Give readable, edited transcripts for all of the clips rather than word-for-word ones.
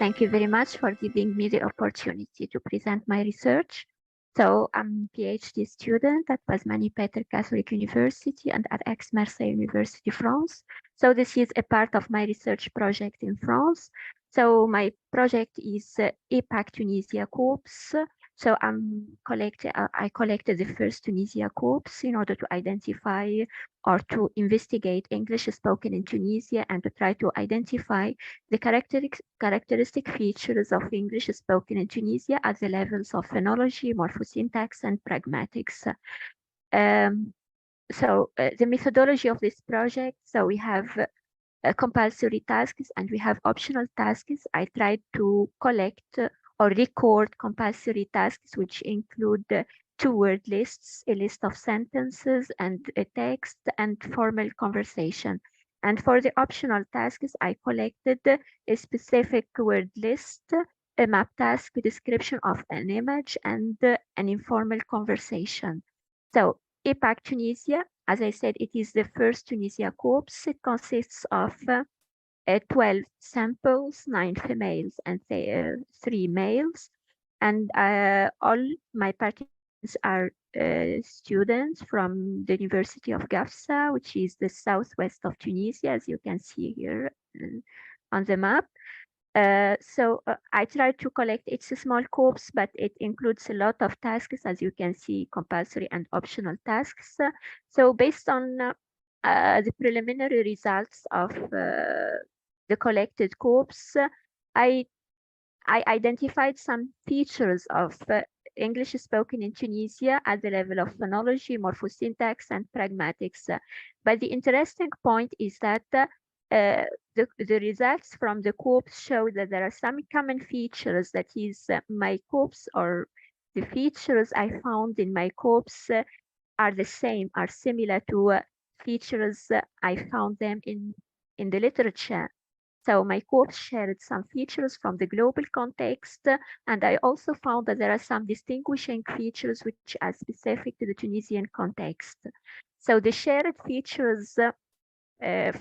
Thank you very much for giving me the opportunity to present my research. So I'm a PhD student at Pazmany Catholic University and at Aix-Marseille University, France. So this is a part of my research project in France. So my project is IPAC Tunisia Corpus. So I collected the first Tunisia corpus in order to identify or to investigate English spoken in Tunisia and to try to identify the characteristic features of English spoken in Tunisia at the levels of phonology, morphosyntax, and pragmatics. The methodology of this project, so we have compulsory tasks and we have optional tasks. I tried to collect or record compulsory tasks, which include two-word lists, a list of sentences and a text and formal conversation. And for the optional tasks, I collected a specific word list, a map task, a description of an image, and an informal conversation. So IPAC Tunisia, as I said, it is the first Tunisia corpus. It consists of 12 samples, 9 females and 3 males. And all my participants are students from the University of Gafsa, which is the southwest of Tunisia, as you can see here on the map. I tried to collect, it's a small corpus, but it includes a lot of tasks, as you can see, compulsory and optional tasks. So based on the preliminary results of the collected corpus, I identified some features of English spoken in Tunisia at the level of phonology, morphosyntax, and pragmatics. But the interesting point is that the results from the corpus show that there are some common features, that is, my corpus or the features I found in my corpus are the same, are similar to features I found them in the literature. So my corpus shared some features from the global context, and I also found that there are some distinguishing features which are specific to the Tunisian context. So the shared features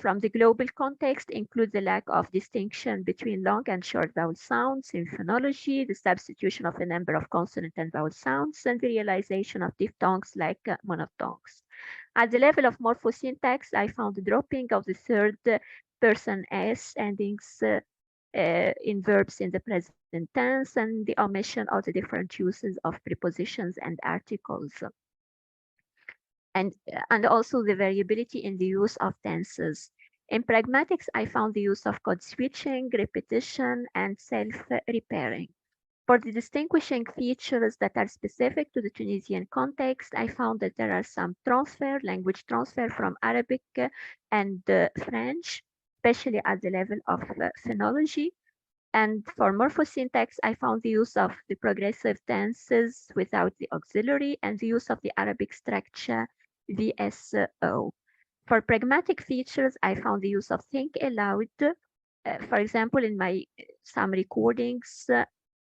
from the global context include the lack of distinction between long and short vowel sounds in phonology, the substitution of a number of consonant and vowel sounds, and the realization of diphthongs like monophthongs. At the level of morphosyntax, I found the dropping of the third person S endings in verbs in the present tense and the omission of the different uses of prepositions and articles. And also the variability in the use of tenses. In pragmatics, I found the use of code switching, repetition, and self-repairing. For the distinguishing features that are specific to the Tunisian context, I found that there are some language transfer from Arabic and French, especially at the level of phonology. And for morphosyntax, I found the use of the progressive tenses without the auxiliary and the use of the Arabic structure VSO. For pragmatic features, I found the use of think aloud. For example, in my some recordings,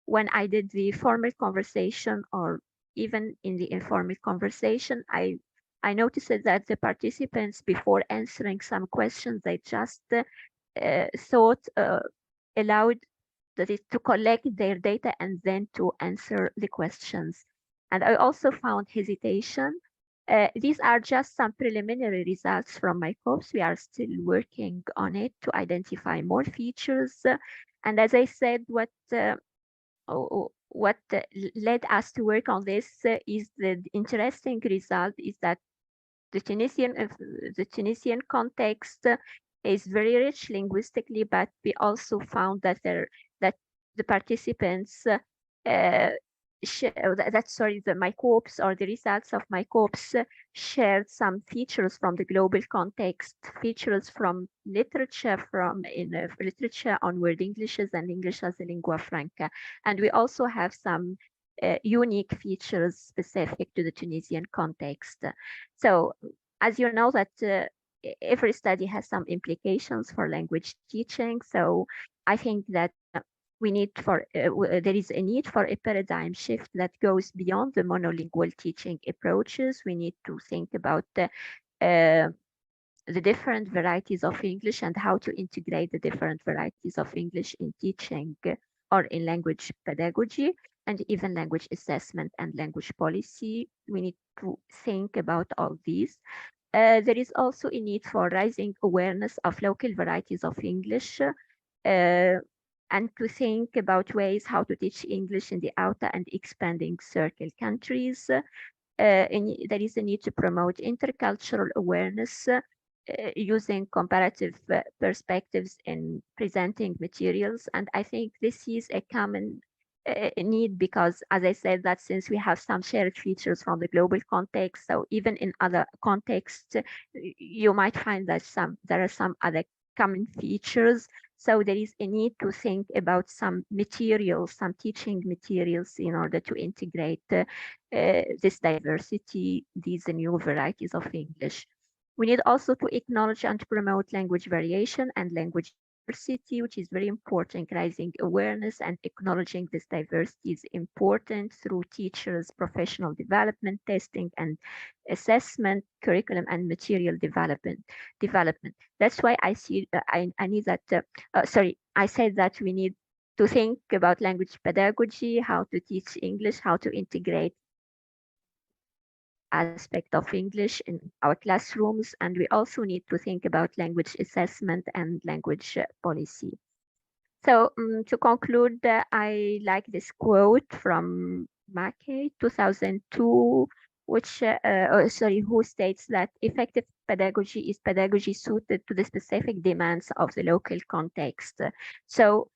when I did the formal conversation or even in the informal conversation, I noticed that the participants, before answering some questions, they just thought aloud, that is to collect their data and then to answer the questions. And I also found hesitation. These are just some preliminary results from my corpus. We are still working on it to identify more features. And as I said, what led us to work on this is the interesting result is that the Tunisian context is very rich linguistically, but we also found that the participants my corpus or the results of my corpus shared some features from the global context, features from literature, literature on word Englishes and English as a lingua franca. And we also have some unique features specific to the Tunisian context. So as you know that every study has some implications for language teaching. So I think that there is a need for a paradigm shift that goes beyond the monolingual teaching approaches. We need to think about the different varieties of English and how to integrate the different varieties of English in teaching or in language pedagogy and even language assessment and language policy. We need to think about all these. There is also a need for raising awareness of local varieties of English and to think about ways how to teach English in the outer and expanding circle countries. There is a need to promote intercultural awareness using comparative perspectives in presenting materials. And I think this is a common need because, as I said, that since we have some shared features from the global context, so even in other contexts, you might find that there are some other common features. So there is a need to think about some materials, some teaching materials in order to integrate this diversity, these new varieties of English. We need also to acknowledge and promote language variation and language diversity, which is very important. Raising awareness and acknowledging this diversity is important through teachers' professional development, testing and assessment, curriculum and material development. That's why I see, I need that, I said that we need to think about language pedagogy, how to teach English, how to integrate aspect of English in our classrooms, and we also need to think about language assessment and language policy. So to conclude, I like this quote from Mackay, 2002, who states that effective pedagogy is pedagogy suited to the specific demands of the local context. So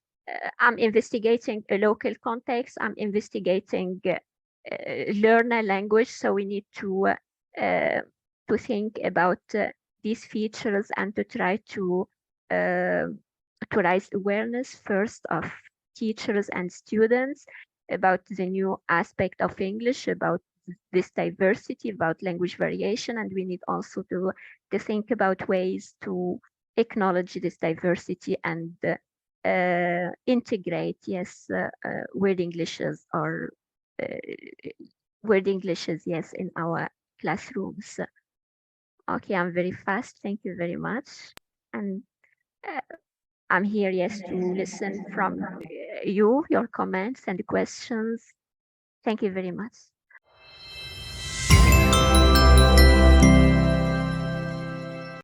I'm investigating a local context, I'm investigating learn a language, so we need to think about these features and to try to raise awareness first of teachers and students about the new aspect of English, about this diversity, about language variation, and we need also to think about ways to acknowledge this diversity and integrate, word Englishes or word Englishes, yes, in our classrooms. Okay, I'm very fast. Thank you very much. And I'm here, yes, to listen from you, your comments and questions. Thank you very much.